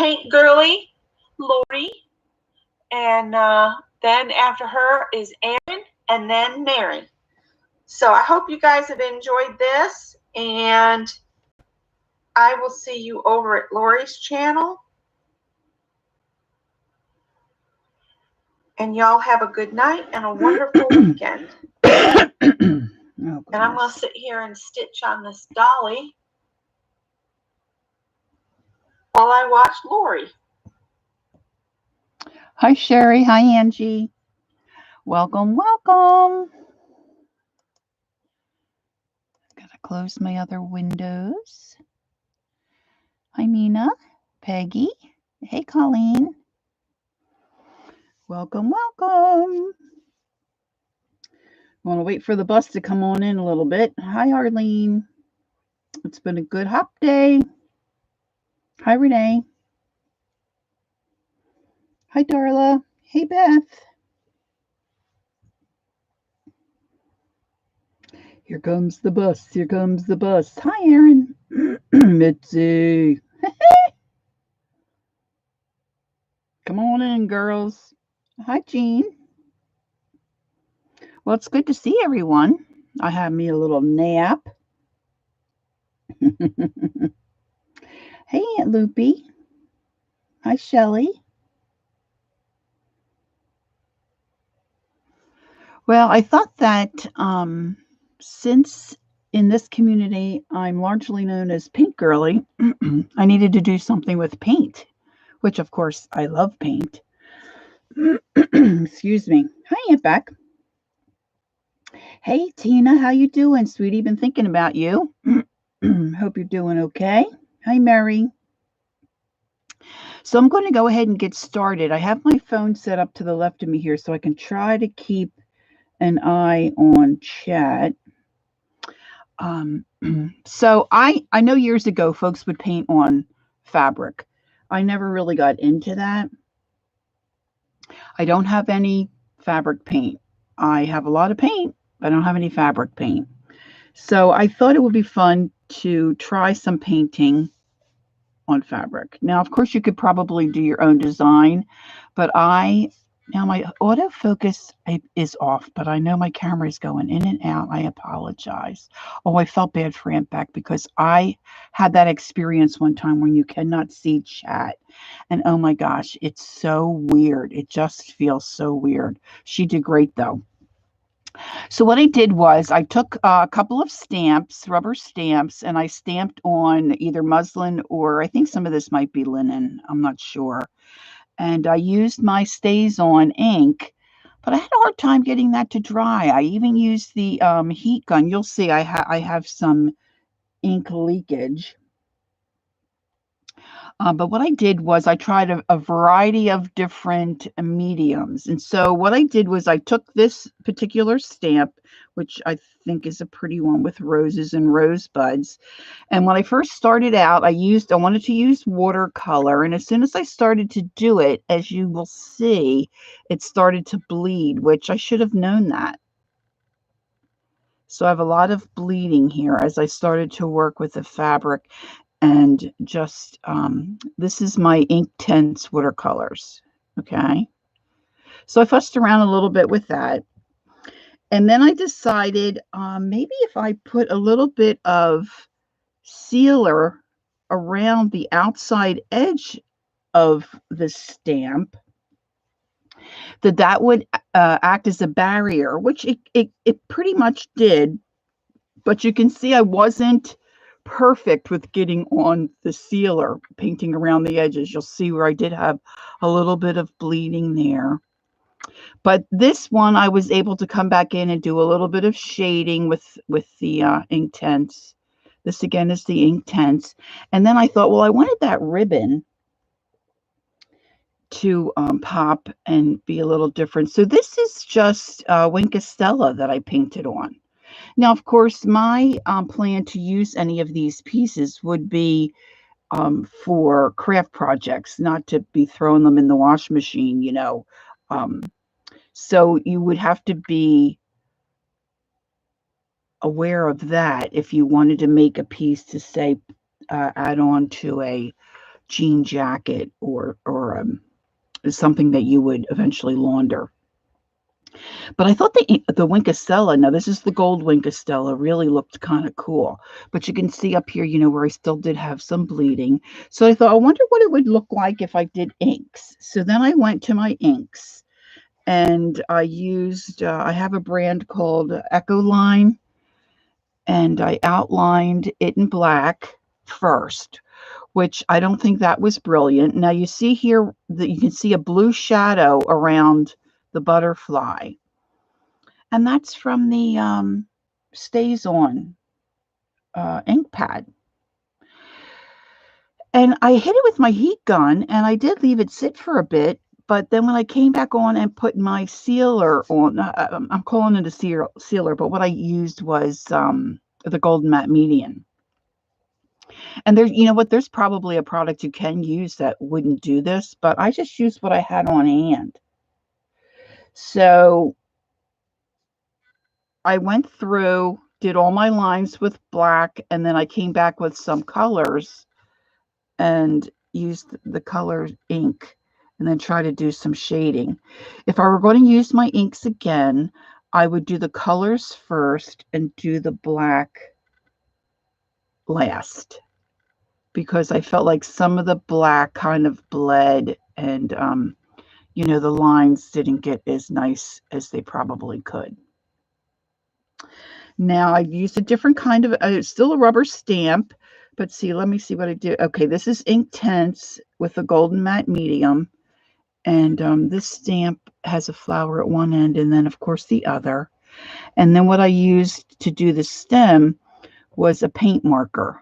paint girly, Lori, and then after her is Aaron, and then Mary. So I hope you guys have enjoyed this, and I will see you over at Lori's channel. And y'all have a good night and a wonderful weekend. Oh, and I'm going to sit here and stitch on this dolly while I watch Lori. Hi, Sherry. Hi, Angie. Welcome, welcome. Gotta close my other windows. Hi, Mina. Peggy. Hey, Colleen. Welcome, welcome. I want to wait for the bus to come on in a little bit. Hi, Arlene. It's been a good hop day. Hi, Renee. Hi, Darla. Hey, Beth. Here comes the bus. Here comes the bus. Hi, Aaron. Mitzi. Come on in, girls. Hi, Jean. Well, it's good to see everyone. I had me a little nap. Hey, Aunt Loopy. Hi, Shelley. Well, I thought that since in this community I'm largely known as Paint Girly, I needed to do something with paint, which of course I love paint. Excuse me. Hi, Aunt Beck. Hey, Tina, how you doing, sweetie? Been thinking about you. Hope you're doing okay. Hi, Mary. So I'm going to go ahead and get started. I have my phone set up to the left of me here so I can try to keep an eye on chat. So I know years ago folks would paint on fabric. I never really got into that. I don't have any fabric paint. I have a lot of paint, but I don't have any fabric paint. So I thought it would be fun to try some painting on fabric. Now, of course, you could probably do your own design, but now my autofocus is off, but I know my camera is going in and out. I apologize. Oh, I felt bad for Aunt Beck because I had that experience one time when you cannot see chat. And oh my gosh, it's so weird. It just feels so weird. She did great though. So what I did was I took a couple of stamps, rubber stamps, and I stamped on either muslin or I think some of this might be linen. I'm not sure. And I used my StazOn ink, but I had a hard time getting that to dry. I even used the heat gun. You'll see I have some ink leakage. But what I did was I tried a variety of different mediums. And so what I did was I took this particular stamp, which I think is a pretty one with roses and rosebuds. And when I first started out, I wanted to use watercolor. And as soon as I started to do it, as you will see, it started to bleed, which I should have known that. So I have a lot of bleeding here as I started to work with the fabric. And just, this is my Inktense watercolors, okay? So I fussed around a little bit with that. And then I decided maybe if I put a little bit of sealer around the outside edge of the stamp, that would act as a barrier, which it pretty much did. But you can see I wasn't perfect with getting on the sealer, painting around the edges. You'll see where I did have a little bit of bleeding there. But this one, I was able to come back in and do a little bit of shading with the Inktense. This again is the Inktense. And then I thought, well, I wanted that ribbon to pop and be a little different. So this is just Stella that I painted on. Now, of course, my plan to use any of these pieces would be for craft projects, not to be throwing them in the wash machine, you know. So you would have to be aware of that if you wanted to make a piece to say add on to a jean jacket or something that you would eventually launder. But I thought the Wink Stella, now this is the gold Wink Stella, really looked kind of cool. But you can see up here, where I still did have some bleeding. So I thought, I wonder what it would look like if I did inks. So then I went to my inks, and I used, I have a brand called Ecoline, and I outlined it in black first, which I don't think that was brilliant. Now you see here that you can see a blue shadow around the butterfly. And that's from the Stays On ink pad. And I hit it with my heat gun, and I did leave it sit for a bit. But then when I came back on and put my sealer on, I'm calling it a sealer, but what I used was the Golden Matte Medium. And there's, there's probably a product you can use that wouldn't do this, but I just used what I had on hand. So I went through, did all my lines with black, and then I came back with some colors and used the color ink and then try to do some shading. If I were going to use my inks again, I would do the colors first and do the black last, because I felt like some of the black kind of bled, and the lines didn't get as nice as they probably could. Now I used a different kind of, still a rubber stamp, but see, let me see what I do. Okay, this is Inktense with the Golden Matte Medium, and this stamp has a flower at one end, and then of course the other. And then what I used to do the stem was a paint marker.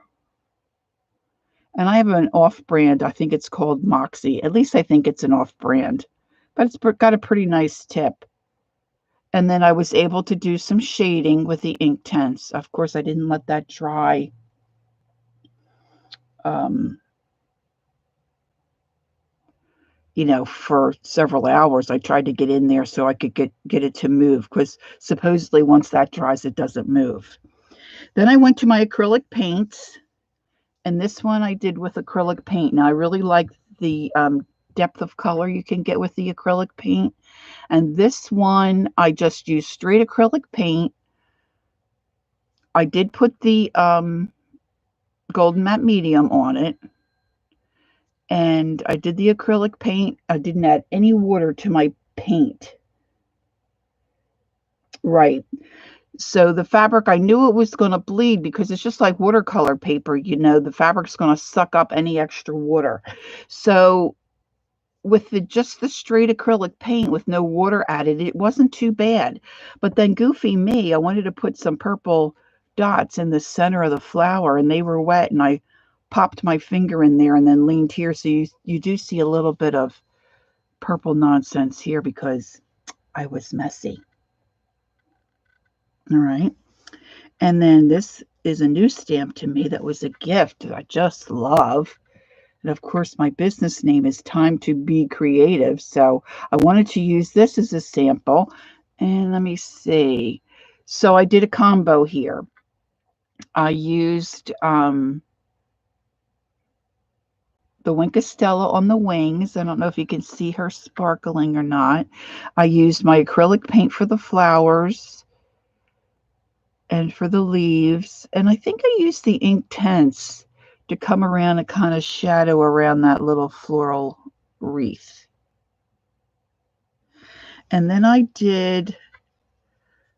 And I have an off-brand, I think it's called Moxie. At least I think it's an off-brand, but it's got a pretty nice tip. And then I was able to do some shading with the Inktense. Of course, I didn't let that dry. For several hours. I tried to get in there so I could get it to move, because supposedly once that dries, it doesn't move. Then I went to my acrylic paints, and this one I did with acrylic paint. Now I really like the depth of color you can get with the acrylic paint. And this one, I just used straight acrylic paint. I did put the Golden Matte Medium on it. And I did the acrylic paint. I didn't add any water to my paint. Right. So the fabric, I knew it was going to bleed, because it's just like watercolor paper. The fabric's going to suck up any extra water. So with just the straight acrylic paint with no water added, it wasn't too bad. But then goofy me, I wanted to put some purple dots in the center of the flower, and they were wet, and I popped my finger in there and then leaned here. So you do see a little bit of purple nonsense here because I was messy. All right. And then this is a new stamp to me that was a gift that I just love. And of course, my business name is Time to Be Creative. So I wanted to use this as a sample. And let me see. So I did a combo here. I used the Wink Stella on the wings. I don't know if you can see her sparkling or not. I used my acrylic paint for the flowers and for the leaves. And I think I used the Inktense to come around and kind of shadow around that little floral wreath. And then I did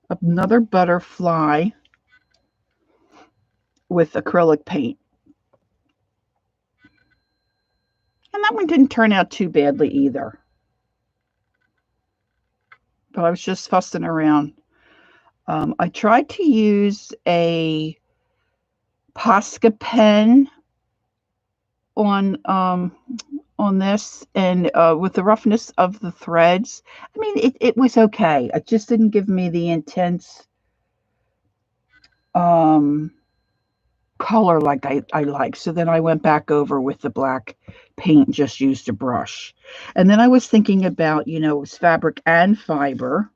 another butterfly with acrylic paint. And that one didn't turn out too badly either. But I was just fussing around. I tried to use a Posca pen on this, and with the roughness of the threads, I mean, it was okay. It just didn't give me the intense color like I like. So then I went back over with the black paint, just used a brush. And then I was thinking about, it was fabric and fiber.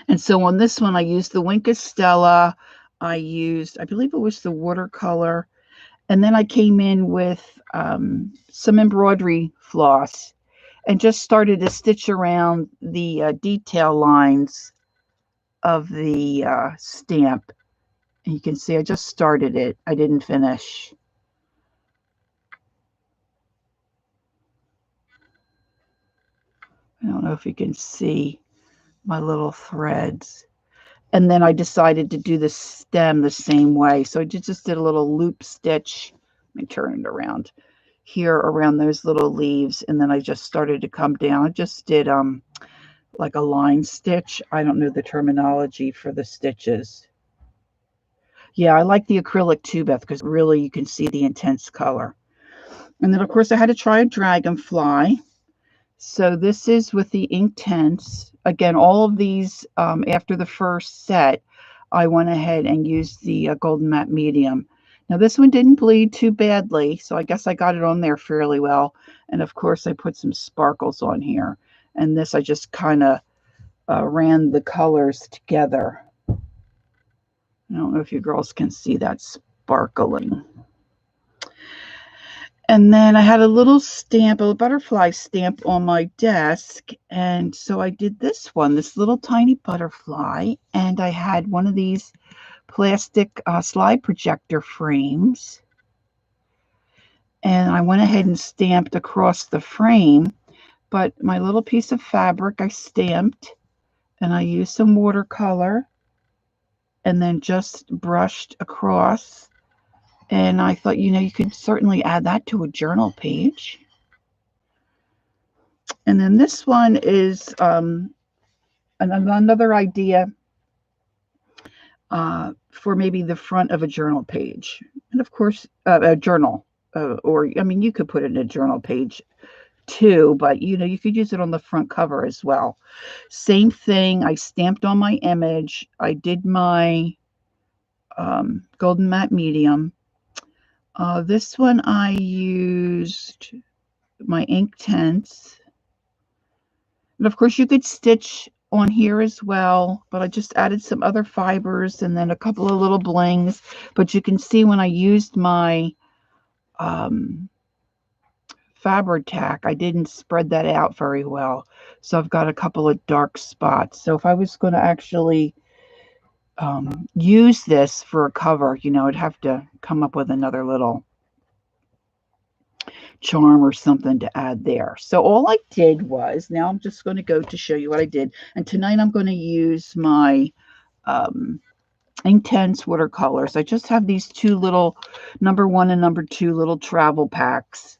And so on this one, I used the Wink Stella. I believe it was the watercolor. And then I came in with some embroidery floss and just started to stitch around the detail lines of the stamp. And you can see I just started it. I didn't finish. I don't know if you can see my little threads. And then I decided to do the stem the same way. So I just did a little loop stitch. Let me turn it around here around those little leaves. And then I just started to come down. I just did like a line stitch. I don't know the terminology for the stitches. Yeah, I like the acrylic too, Beth, because really you can see the intense color. And then, of course, I had to try a dragonfly. So this is with the Inktense. Again, all of these, after the first set, I went ahead and used the Golden Matte Medium. Now, this one didn't bleed too badly, so I guess I got it on there fairly well. And, of course, I put some sparkles on here. And this, I just kind of ran the colors together. I don't know if you girls can see that sparkling. And then I had a little stamp, a butterfly stamp on my desk. And so I did this one, this little tiny butterfly. And I had one of these plastic slide projector frames. And I went ahead and stamped across the frame. But my little piece of fabric I stamped. And I used some watercolor. And then just brushed across. And I thought, you could certainly add that to a journal page. And then this one is another idea for maybe the front of a journal page. And of course, a journal. You could put it in a journal page too, but, you could use it on the front cover as well. Same thing. I stamped on my image. I did my Golden Matte Medium. This one I used my Inktense. And of course you could stitch on here as well, but I just added some other fibers and then a couple of little blings. But you can see when I used my Fabri-Tac, I didn't spread that out very well. So I've got a couple of dark spots. So if I was going to actually use this for a cover, I'd have to come up with another little charm or something to add there. So all I did was, now I'm just going to go to show you what I did. And tonight I'm going to use my Inktense watercolors. I just have these two little number 1 and number 2 little travel packs.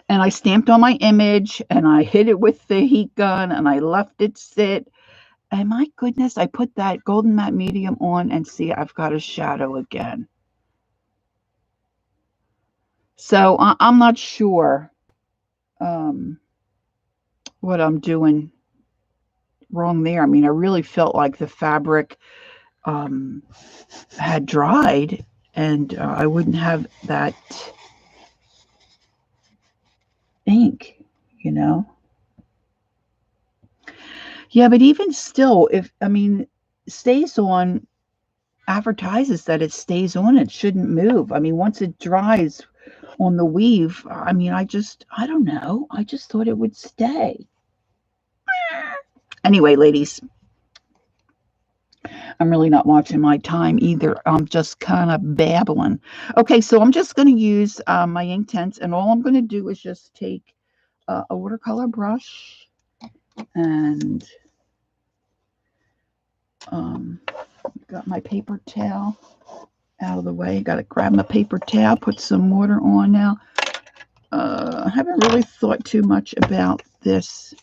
And I stamped on my image and I hit it with the heat gun and I left it sit. And my goodness, I put that Golden Matte Medium on and see, I've got a shadow again. So I'm not sure what I'm doing wrong there. I mean, I really felt like the fabric had dried and I wouldn't have that ink, Yeah, but even still, stays on, advertises that it stays on, it shouldn't move. I mean, once it dries on the weave, I don't know. I just thought it would stay. Anyway, ladies, I'm really not watching my time either. I'm just kind of babbling. Okay, so I'm just going to use my Inktense, and all I'm going to do is just take a watercolor brush and got my paper towel out of the way. Got to grab my paper towel, put some water on now. I haven't really thought too much about this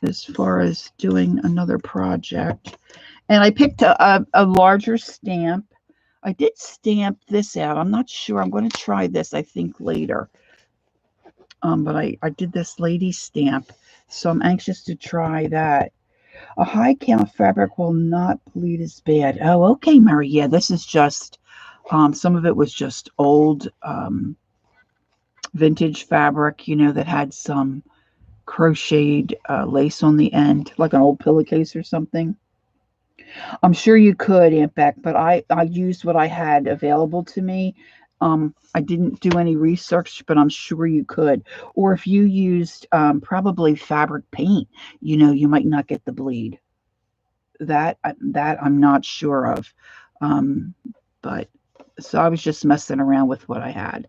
as far as doing another project. And I picked a larger stamp. I did stamp this out. I'm not sure. I'm going to try this, I think, later. But I did this lady stamp, so I'm anxious to try that. A high count fabric will not bleed as bad. Oh, okay, Mary. Yeah, this is just, some of it was just old vintage fabric, that had some crocheted lace on the end, like an old pillowcase or something. I'm sure you could, Aunt Beck, but I used what I had available to me. I didn't do any research, but I'm sure you could. Or if you used probably fabric paint, you might not get the bleed. That I'm not sure of. Um, but so I was just messing around with what I had.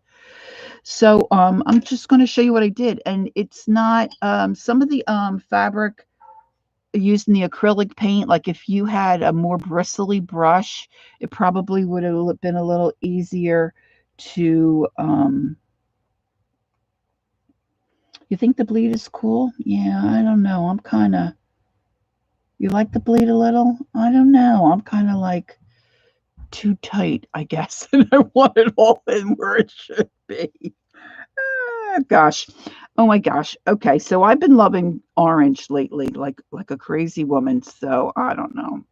So I'm just going to show you what I did, and it's not some of the fabric using the acrylic paint. Like if you had a more bristly brush, it probably would have been a little easier to. You think the bleed is cool? Yeah, I don't know. I'm kind of. You like the bleed a little? I don't know. I'm kind of like too tight, I guess, and I want it all in where it should be. Gosh. Oh my gosh. Okay, so I've been loving orange lately, like a crazy woman. So I don't know.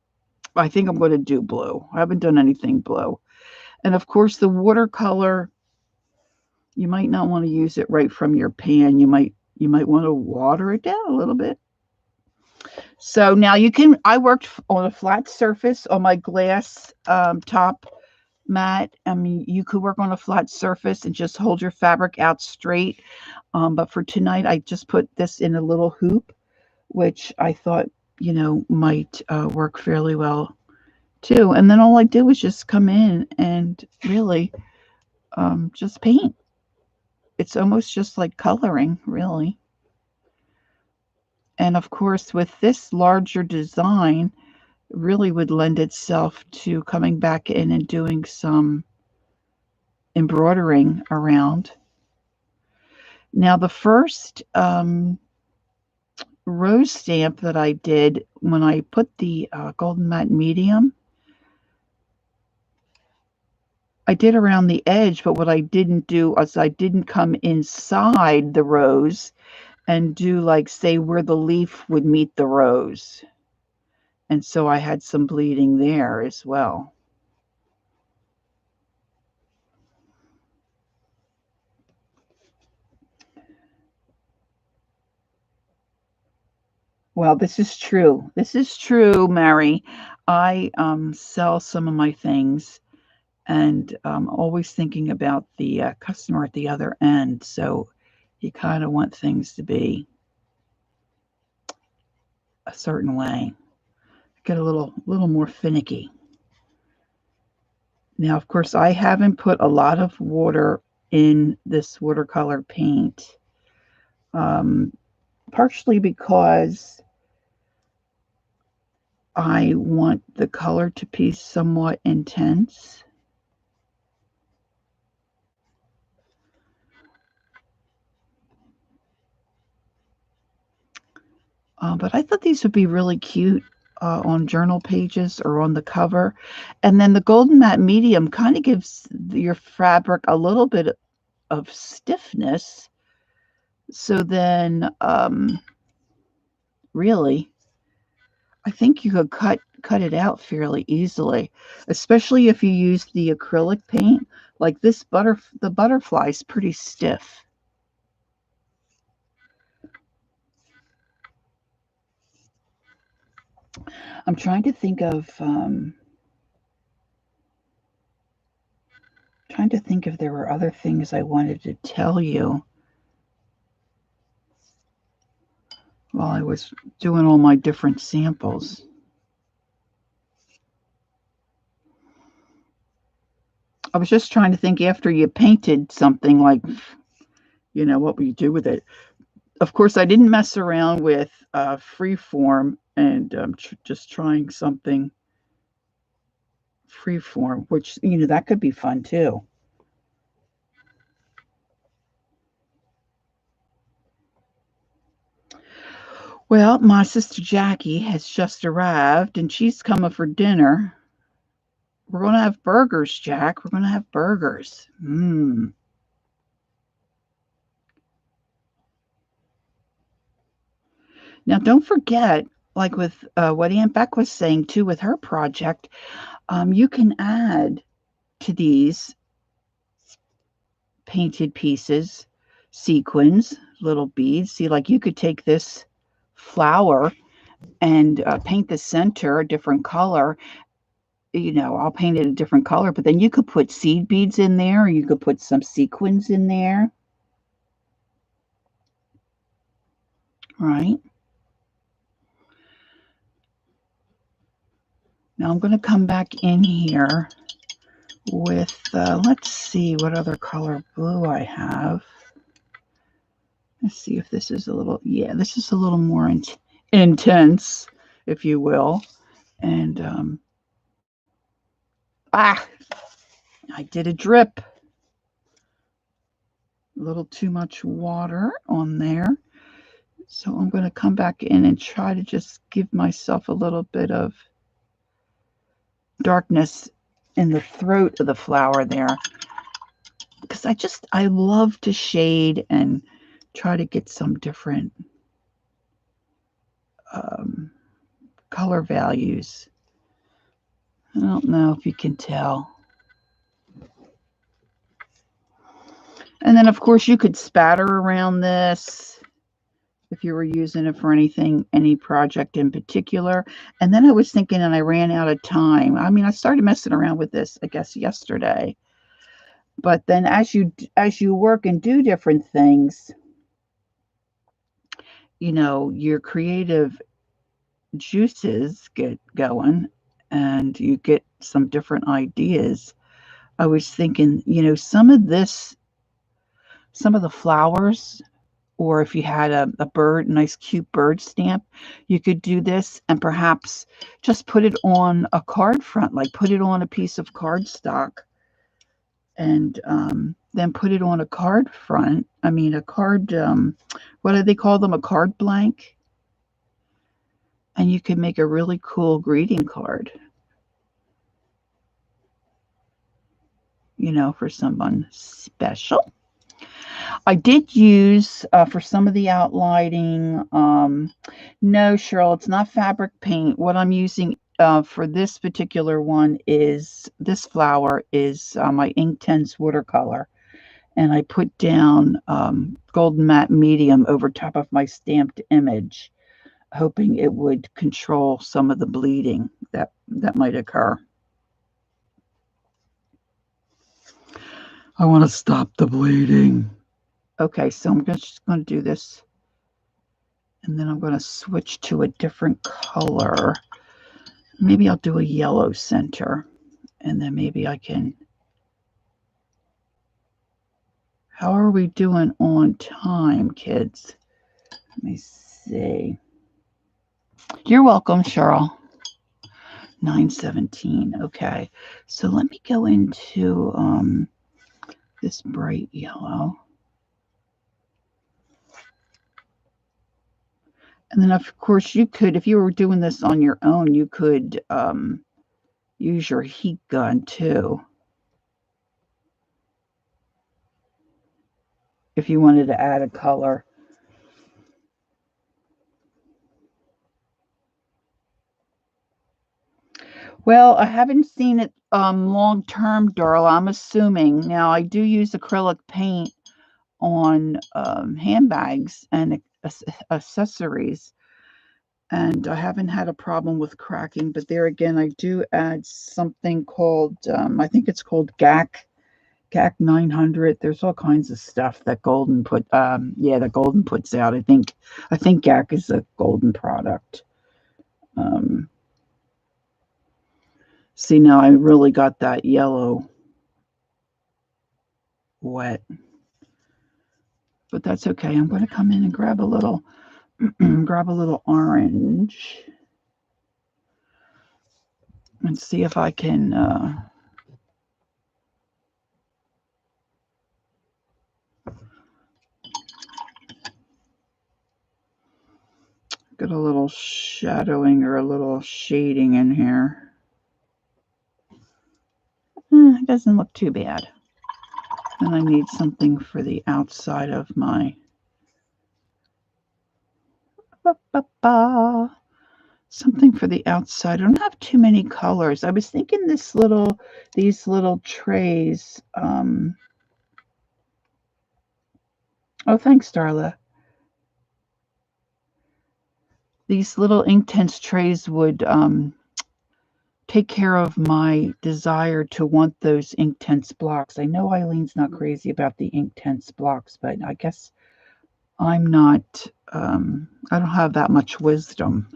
I think I'm going to do blue. I haven't done anything blue. And of course, the watercolor, you might not want to use it right from your pan. You might want to water it down a little bit. So now I worked on a flat surface on my glass top mat. I mean, you could work on a flat surface and just hold your fabric out straight. But for tonight, I just put this in a little hoop, which I thought, might work fairly well too. And then all I did was just come in and really just paint. It's almost just like coloring, really. And of course, with this larger design, really would lend itself to coming back in and doing some embroidering around. Now, the first rose stamp that I did when I put the golden matte medium, I did around the edge, but what I didn't do was I didn't come inside the rose and do like, say, where the leaf would meet the rose. And so I had some bleeding there as well. Well, this is true. This is true, Mary. I sell some of my things and always thinking about the customer at the other end. So you kind of want things to be a certain way. Get a little more finicky. Now, of course, I haven't put a lot of water in this watercolor paint, partially because I want the color to be somewhat intense. But I thought these would be really cute on journal pages or on the cover. And then the golden matte medium kind of gives your fabric a little bit of stiffness. So then, really, I think you could cut it out fairly easily, especially if you use the acrylic paint. Like the butterfly is pretty stiff. I'm trying to think of if there were other things I wanted to tell you while I was doing all my different samples. I was just trying to think after you painted something, like, what would you do with it? Of course, I didn't mess around with freeform and just trying something freeform, which, that could be fun too. Well, my sister Jackie has just arrived and she's coming for dinner. We're going to have burgers, Jack. We're going to have burgers. Now, don't forget, like with what Aunt Beck was saying too with her project, you can add to these painted pieces sequins, little beads. See, like you could take this flower and paint the center a different color. I'll paint it a different color, but then you could put seed beads in there, or you could put some sequins in there, right? Now I'm going to come back in here with, let's see what other color blue I have. Let's see if this is a little, yeah, this is a little more intense, if you will. And, I did a drip. A little too much water on there. So I'm going to come back in and try to just give myself a little bit of darkness in the throat of the flower there. Because I love to shade and try to get some different color values. I don't know if you can tell. And then, of course, you could spatter around this if you were using it for anything, any project in particular. And then I was thinking, and I ran out of time. I mean, I started messing around with this, I guess, yesterday. But then as you work and do different things, your creative juices get going and you get some different ideas. I was thinking, some of the flowers, or if you had a bird, nice cute bird stamp, you could do this and perhaps just put it on a card front, like put it on a piece of cardstock and then put it on a card front. I mean, a card, what do they call them? A card blank. And you could make a really cool greeting card, for someone special. I did use for some of the outlining. No, Cheryl, it's not fabric paint. What I'm using for this particular one is this flower is my Inktense watercolor, and I put down golden matte medium over top of my stamped image, hoping it would control some of the bleeding that might occur. I want to stop the bleeding. Okay, so I'm just going to do this, and then I'm going to switch to a different color. Maybe I'll do a yellow center, and then maybe I can... How are we doing on time, kids? Let me see. You're welcome, Cheryl. 9:17. Okay, so let me go into this bright yellow. And then, of course, you could, if you were doing this on your own, you could use your heat gun too, if you wanted to add a color. Well, I haven't seen it long term, Darla. I'm assuming. Now, I do use acrylic paint on handbags and accessories, and I haven't had a problem with cracking. But there again, I do add something called, I think it's called GAC 900. There's all kinds of stuff that Golden puts out. I think GAC is a Golden product. See, now I really got that yellow wet, but that's okay. I'm going to come in and grab a little orange and see if I can get a little shadowing or a little shading in here. It doesn't look too bad. And I need something for the outside of my something for the outside. I don't have too many colors. I was thinking these little trays. Oh, thanks, Darla. these little Inktense trays would take care of my desire to want those Inktense blocks. I know Eileen's not crazy about the Inktense blocks, but I guess I'm not, I don't have that much wisdom.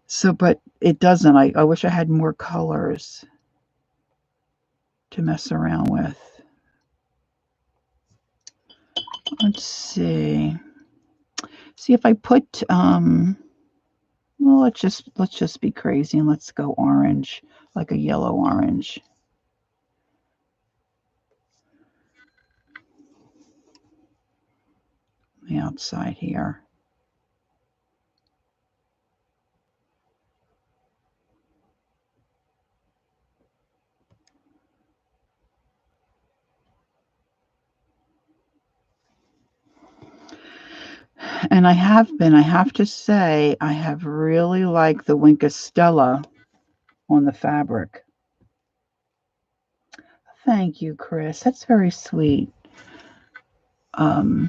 So, but it doesn't. I wish I had more colors to mess around with. Let's see. See if I put, well, let's just be crazy and let's go orange, like a yellow orange. The outside here. And I have to say, I have really liked the Wink of Stella on the fabric. Thank you, Chris. That's very sweet. So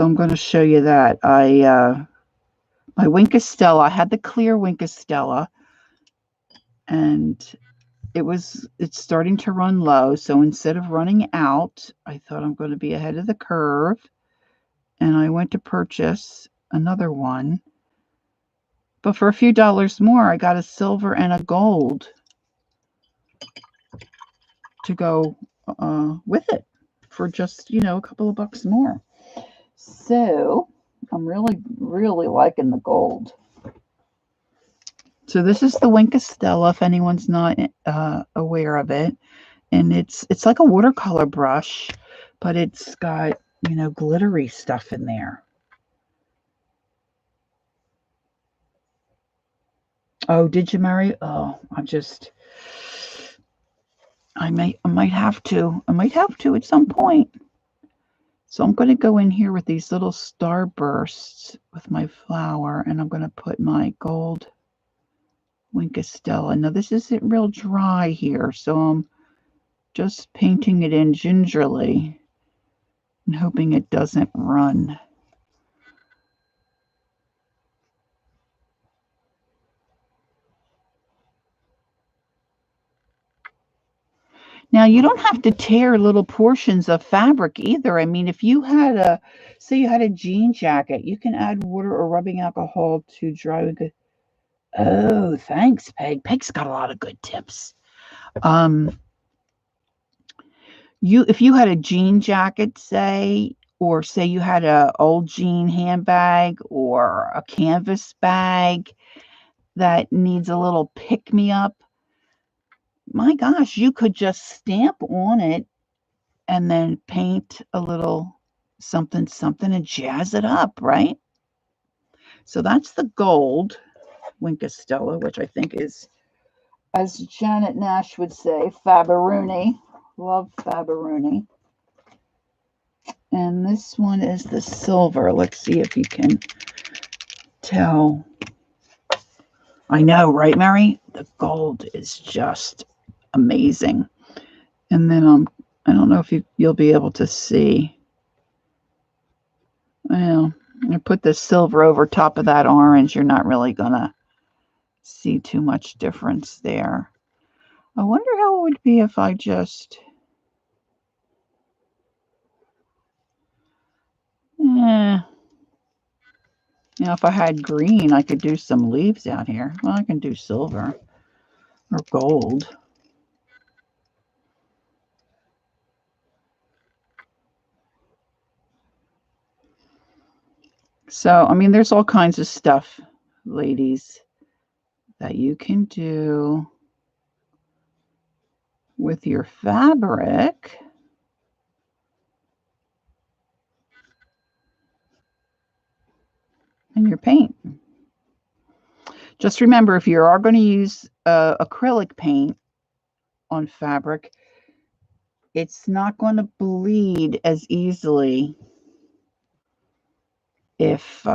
I'm going to show you that. My Wink of Stella, I had the clear Wink of Stella, and it's starting to run low. So instead of running out, I thought I'm going to be ahead of the curve, and I went to purchase another one. But for a few dollars more, I got a silver and a gold to go with it for just, a couple of bucks more. So I'm really, really liking the gold. So this is the Wink of Stella, if anyone's not aware of it. And it's like a watercolor brush, but it's got, glittery stuff in there. Oh, did you, Mary? Oh, I might have to. I might have to at some point. So I'm going to go in here with these little starbursts with my flower, and I'm going to put my gold Wink of Stella. Now this isn't real dry here, so I'm just painting it in gingerly and hoping it doesn't run. Now, you don't have to tear little portions of fabric either. I mean, if you had say you had a jean jacket, you can add water or rubbing alcohol to dry. Oh, thanks, Peg. Peg's got a lot of good tips. If you had a jean jacket, say, or say you had a old jean handbag or a canvas bag that needs a little pick-me-up, my gosh, you could just stamp on it and then paint a little something, something and jazz it up, right? So that's the gold Wink of Stella, which I think is, as Janet Nash would say, Faberuni. Love Faberuni. And this one is the silver. Let's see if you can tell. I know, right, Mary? The gold is just amazing. And then I don't know if you'll be able to see. Well, I put the silver over top of that orange. You're not really going to see too much difference there. I wonder how it would be if I just... if I had green, I could do some leaves out here. Well, I can do silver or gold. So, I mean, there's all kinds of stuff, ladies, that you can do with your fabric. And your paint. Just remember, if you are going to use acrylic paint on fabric, it's not going to bleed as easily if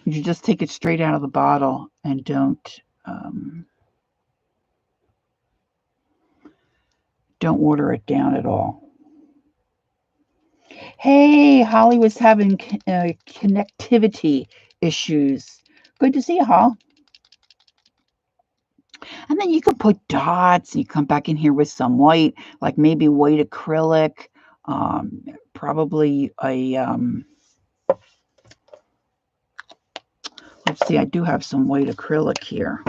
you just take it straight out of the bottle and don't water it down at all. Hey, Holly was having connectivity issues. Good to see you, Hol. And then you can put dots. You come back in here with some white, like maybe white acrylic, probably a, let's see, I do have some white acrylic here.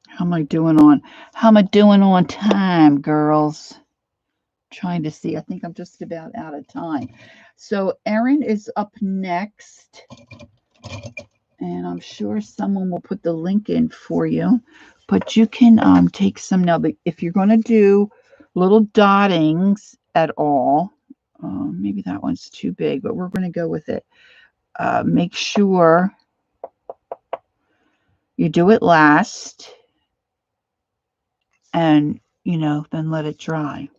How am I doing on time, girls? Trying to see. I think I'm just about out of time. So Erin is up next. And I'm sure someone will put the link in for you. But you can take some now. But if you're going to do little dottings at all, maybe that one's too big, but we're going to go with it. Make sure you do it last and, then let it dry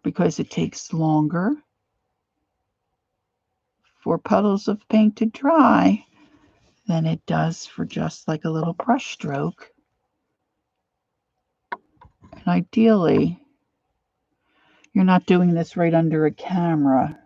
because it takes longer for puddles of paint to dry than it does for just like a little brush stroke. And ideally, you're not doing this right under a camera.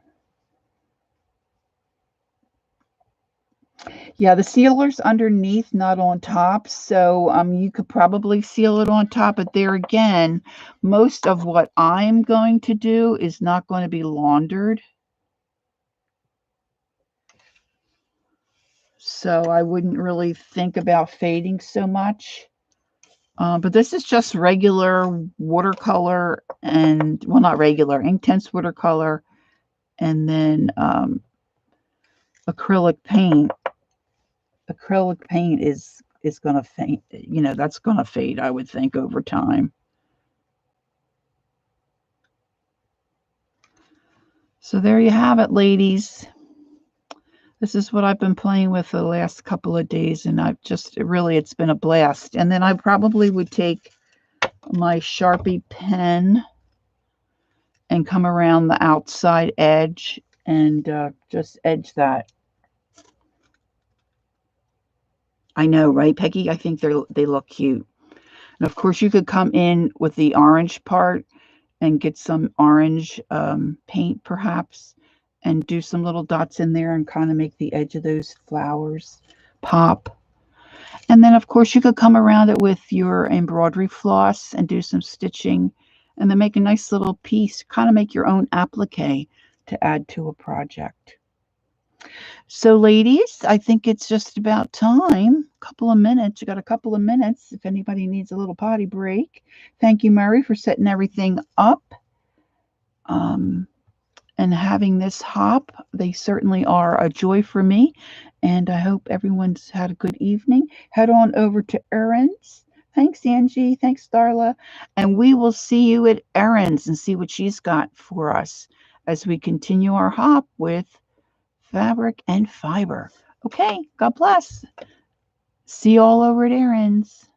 Yeah, the sealer's underneath, not on top. So you could probably seal it on top. But there again, most of what I'm going to do is not going to be laundered. So I wouldn't really think about fading so much. But this is just regular watercolor and, well, not regular, intense watercolor, and then acrylic paint. Acrylic paint is going to fade, that's going to fade, I would think, over time. So there you have it, ladies. This is what I've been playing with the last couple of days, and it's been a blast. And then I probably would take my Sharpie pen and come around the outside edge and just edge that. I know, right, Peggy? I think they look cute. And of course, you could come in with the orange part and get some orange paint, perhaps, and do some little dots in there and kind of make the edge of those flowers pop. And then, of course, you could come around it with your embroidery floss and do some stitching and then make a nice little piece, kind of make your own applique to add to a project. So, ladies, I think it's just about time. Couple of minutes. You got a couple of minutes if anybody needs a little potty break. Thank you, Murray, for setting everything up. And having this hop. They certainly are a joy for me. And I hope everyone's had a good evening. Head on over to Erin's. Thanks, Angie. Thanks, Darla. And we will see you at Erin's and see what she's got for us as we continue our hop with fabric and fiber. Okay, God bless. See you all over at Erin's.